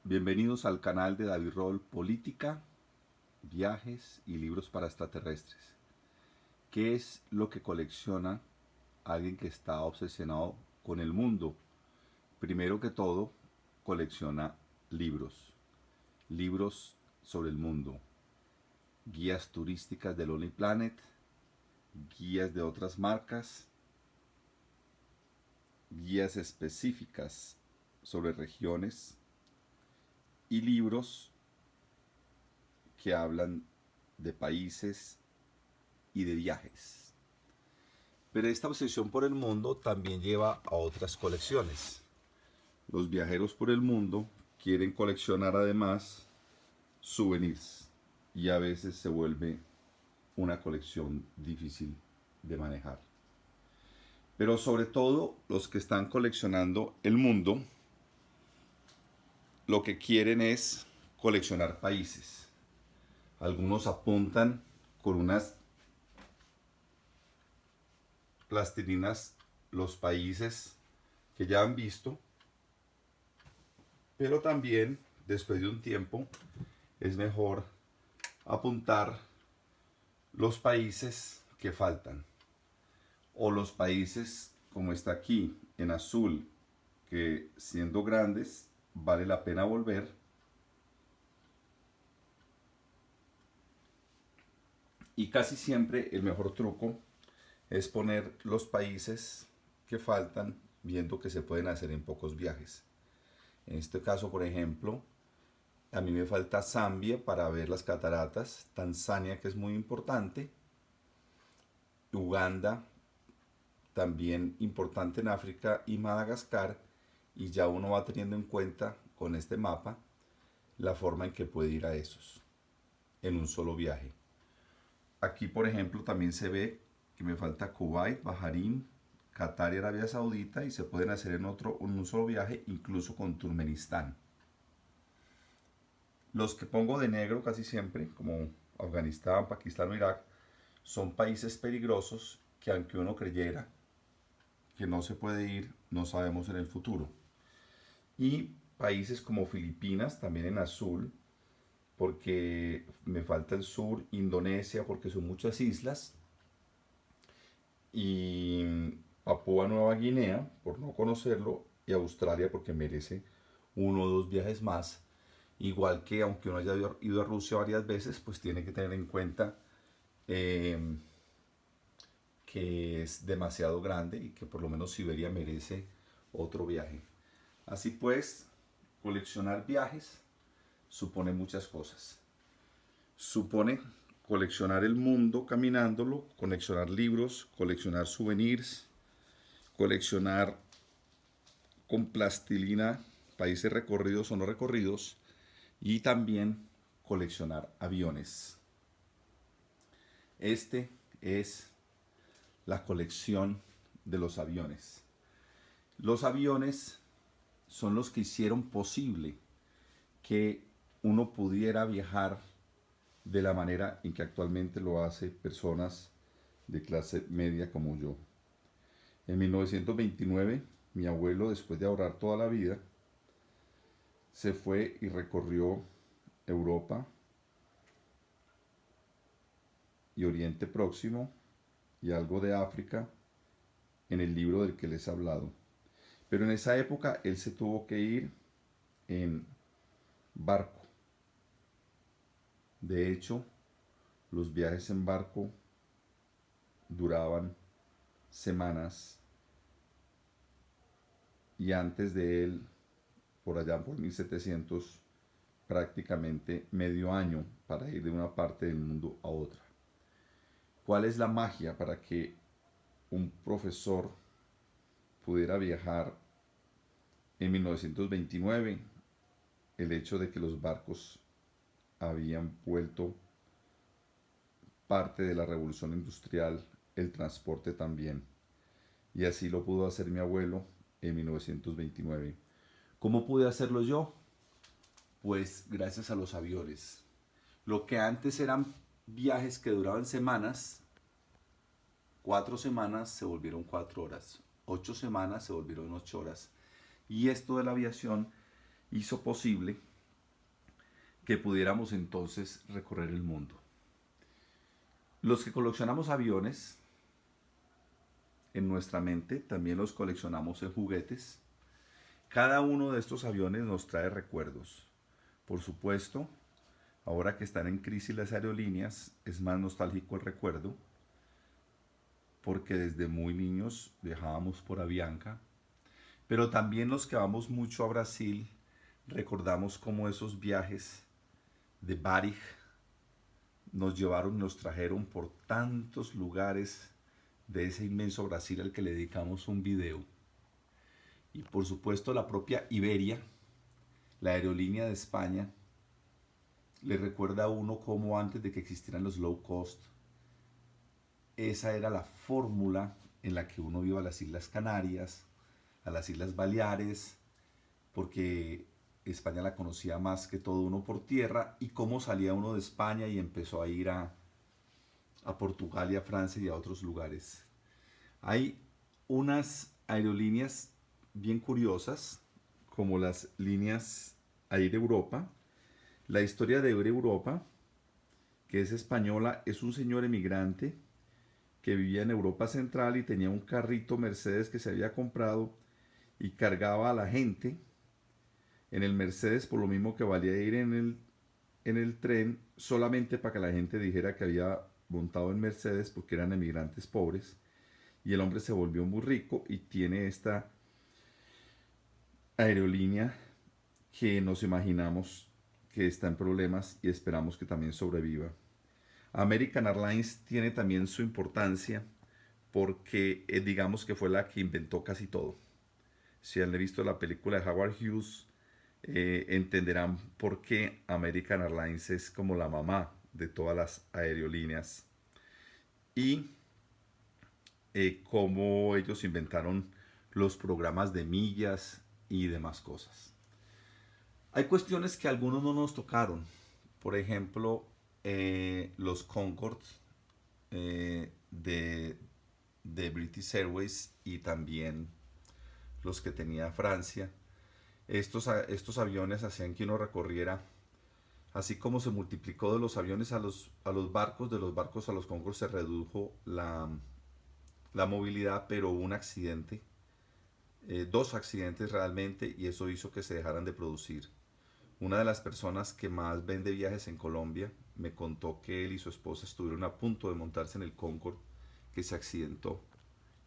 Bienvenidos al canal de David Roll Política, Viajes y Libros para Extraterrestres. ¿Qué es lo que colecciona alguien que está obsesionado con el mundo? Primero que todo, colecciona libros. Libros sobre el mundo. Guías turísticas de Lonely Planet, guías de otras marcas, guías específicas sobre regiones y libros que hablan de países y de viajes. Pero esta obsesión por el mundo también lleva a otras colecciones. Los viajeros por el mundo quieren coleccionar además souvenirs y a veces se vuelve una colección difícil de manejar. Pero sobre todo los que están coleccionando el mundo, lo que quieren es coleccionar países. Algunos apuntan con unas plastilinas los países que ya han visto, pero también después de un tiempo es mejor apuntar los países que faltan o los países como está aquí en azul, que siendo grandes vale la pena volver, y casi siempre el mejor truco es poner los países que faltan viendo que se pueden hacer en pocos viajes. En este caso, por ejemplo, a mí me falta Zambia para ver las cataratas, Tanzania, que es muy importante, Uganda, también importante en África, y Madagascar, y ya uno va teniendo en cuenta con este mapa la forma en que puede ir a esos en un solo viaje. Aquí, por ejemplo, también se ve que me falta Kuwait, Bahrein, Qatar y Arabia Saudita, y se pueden hacer en un solo viaje, incluso con Turkmenistán. Los que pongo de negro casi siempre, como Afganistán, Pakistán o Irak, son países peligrosos que aunque uno creyera que no se puede ir, no sabemos en el futuro. Y países como Filipinas, también en azul, porque me falta el sur, Indonesia, porque son muchas islas, y Papúa Nueva Guinea, por no conocerlo, y Australia, porque merece uno o dos viajes más. Igual que aunque uno haya ido a Rusia varias veces, pues tiene que tener en cuenta eh, que es demasiado grande y que por lo menos Siberia merece otro viaje. Así pues, coleccionar viajes supone muchas cosas. Supone coleccionar el mundo caminándolo, coleccionar libros, coleccionar souvenirs, coleccionar con plastilina países recorridos o no recorridos, y también coleccionar aviones. Este es la colección de los aviones. Los aviones son los que hicieron posible que uno pudiera viajar de la manera en que actualmente lo hace personas de clase media como yo. En 1929, mi abuelo, después de ahorrar toda la vida, se fue y recorrió Europa y Oriente Próximo y algo de África en el libro del que les he hablado. Pero en esa época él se tuvo que ir en barco. De hecho, los viajes en barco duraban semanas, y antes de él, por allá por 1700, prácticamente medio año para ir de una parte del mundo a otra. ¿Cuál es la magia para que un profesor pudiera viajar en 1929? El hecho de que los barcos habían vuelto parte de la revolución industrial, el transporte también. Y así lo pudo hacer mi abuelo en 1929. ¿Cómo pude hacerlo yo? Pues gracias a los aviones. Lo que antes eran viajes que duraban semanas, 4 semanas se volvieron 4 horas, 8 semanas se volvieron 8 horas. Y esto de la aviación hizo posible que pudiéramos entonces recorrer el mundo. Los que coleccionamos aviones en nuestra mente, también los coleccionamos en juguetes. Cada uno de estos aviones nos trae recuerdos. Por supuesto, ahora que están en crisis las aerolíneas, es más nostálgico el recuerdo, porque desde muy niños viajábamos por Avianca, pero también los que vamos mucho a Brasil recordamos cómo esos viajes de Varig nos llevaron, nos trajeron por tantos lugares de ese inmenso Brasil al que le dedicamos un video. Y por supuesto la propia Iberia, la aerolínea de España, le recuerda a uno cómo antes de que existieran los low cost, esa era la fórmula en la que uno iba a las Islas Canarias, a las Islas Baleares, porque España la conocía más que todo uno por tierra, y cómo salía uno de España y empezó a ir a Portugal y a Francia y a otros lugares. Hay unas aerolíneas bien curiosas, como las líneas Air Europa. La historia de Air Europa, que es española, es un señor emigrante que vivía en Europa Central y tenía un carrito Mercedes que se había comprado y cargaba a la gente en el Mercedes por lo mismo que valía ir en el tren, solamente para que la gente dijera que había montado en Mercedes porque eran emigrantes pobres. Y el hombre se volvió muy rico y tiene esta aerolínea que nos imaginamos que está en problemas y esperamos que también sobreviva. American Airlines tiene también su importancia porque digamos que fue la que inventó casi todo. Si han visto la película de Howard Hughes, entenderán por qué American Airlines es como la mamá de todas las aerolíneas y cómo ellos inventaron los programas de millas y demás cosas. Hay cuestiones que a algunos no nos tocaron. Por ejemplo, los Concorde de British Airways y también los que tenía Francia. Estos aviones hacían que uno recorriera, así como se multiplicó de los aviones a los barcos, de los barcos a los Concorde se redujo la movilidad, pero hubo un accidente, dos accidentes realmente, y eso hizo que se dejaran de producir. Una de las personas que más vende viajes en Colombia me contó que él y su esposa estuvieron a punto de montarse en el Concorde, que se accidentó,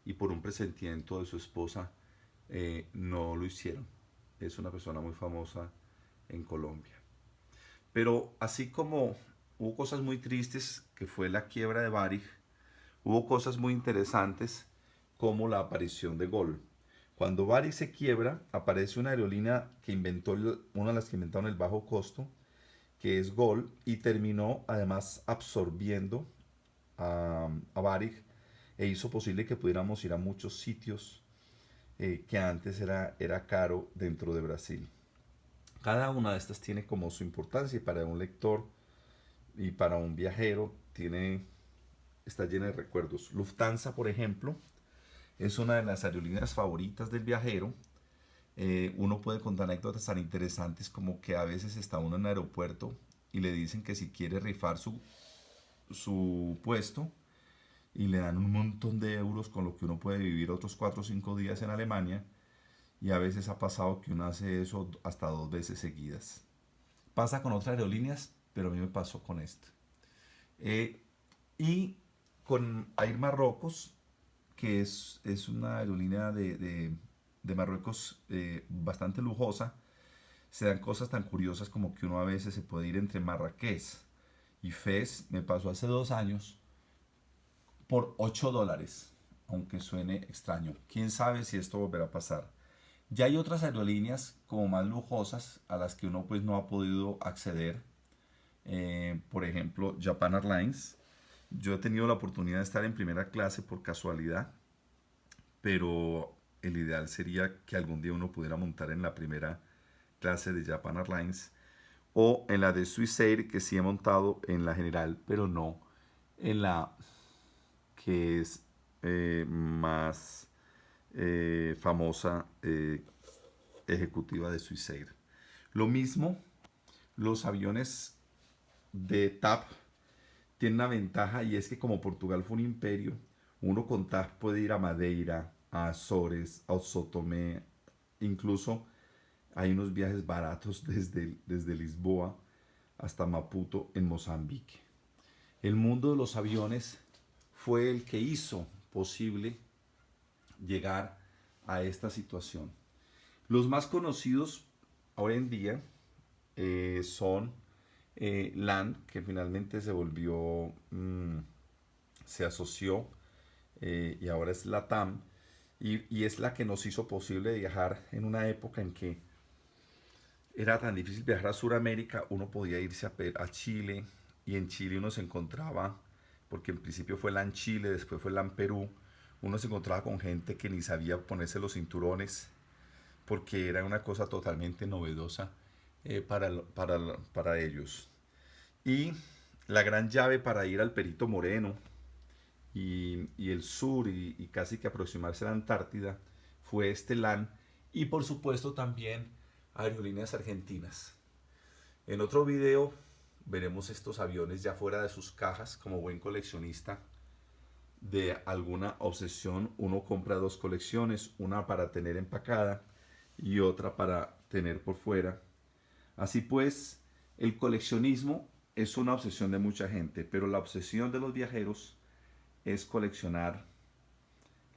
y por un presentimiento de su esposa no lo hicieron. Es una persona muy famosa en Colombia. Pero así como hubo cosas muy tristes, que fue la quiebra de Varig, hubo cosas muy interesantes como la aparición de Gol. Cuando Varig se quiebra, aparece una aerolínea que inventó, una de las que inventaron el bajo costo, que es Gol, y terminó además absorbiendo a Varig e hizo posible que pudiéramos ir a muchos sitios que antes era caro dentro de Brasil. Cada una de estas tiene como su importancia y para un lector y para un viajero está llena de recuerdos. Lufthansa, por ejemplo, es una de las aerolíneas favoritas del viajero. Uno puede contar anécdotas tan interesantes como que a veces está uno en el aeropuerto y le dicen que si quiere rifar su puesto y le dan un montón de euros con lo que uno puede vivir otros 4 o 5 días en Alemania, y a veces ha pasado que uno hace eso hasta 2 veces seguidas. Pasa con otras aerolíneas, pero a mí me pasó con esta. Y con Air Marruecos, que es una aerolínea de Marruecos bastante lujosa, se dan cosas tan curiosas como que uno a veces se puede ir entre Marrakech y Fez. Me pasó hace 2 años por $8, aunque suene extraño. ¿Quién sabe si esto volverá a pasar? Ya hay otras aerolíneas como más lujosas a las que uno pues no ha podido acceder. Por ejemplo, Japan Airlines. Yo he tenido la oportunidad de estar en primera clase por casualidad, pero el ideal sería que algún día uno pudiera montar en la primera clase de Japan Airlines o en la de Swissair, que sí he montado en la general, pero no en la que es más famosa ejecutiva de Swissair. Lo mismo Los aviones de TAP tienen una ventaja y es que como Portugal fue un imperio, uno con TAP puede ir a Madeira, a Azores, a Sotomé, incluso hay unos viajes baratos desde Lisboa hasta Maputo en Mozambique. El mundo de los aviones fue el que hizo posible llegar a esta situación. Los más conocidos hoy en día son LAN, que finalmente se volvió, se asoció y ahora es LATAM, y es la que nos hizo posible viajar en una época en que era tan difícil viajar a Sudamérica. Uno podía irse a Chile, y en Chile uno se encontraba, porque en principio fue LAN Chile, después fue LAN Perú, uno se encontraba con gente que ni sabía ponerse los cinturones, porque era una cosa totalmente novedosa para ellos. Y la gran llave para ir al Perito Moreno y el sur y casi que aproximarse a la Antártida fue este LAN, y por supuesto también Aerolíneas Argentinas. En otro video veremos estos aviones ya fuera de sus cajas. Como buen coleccionista de alguna obsesión, uno compra dos colecciones, una para tener empacada y otra para tener por fuera. Así pues, el coleccionismo es una obsesión de mucha gente, pero la obsesión de los viajeros es coleccionar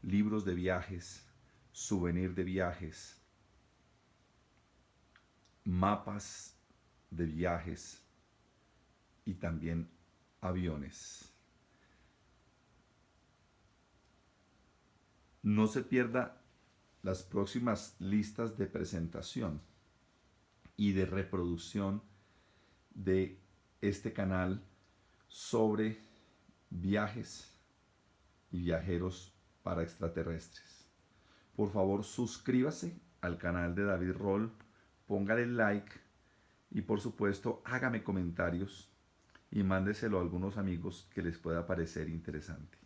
libros de viajes, souvenirs de viajes, mapas de viajes y también aviones. No se pierda las próximas listas de presentación y de reproducción de este canal sobre viajes y viajeros para extraterrestres. Por favor, suscríbase al canal de David Roll, póngale like y por supuesto hágame comentarios y mándeselo a algunos amigos que les pueda parecer interesante.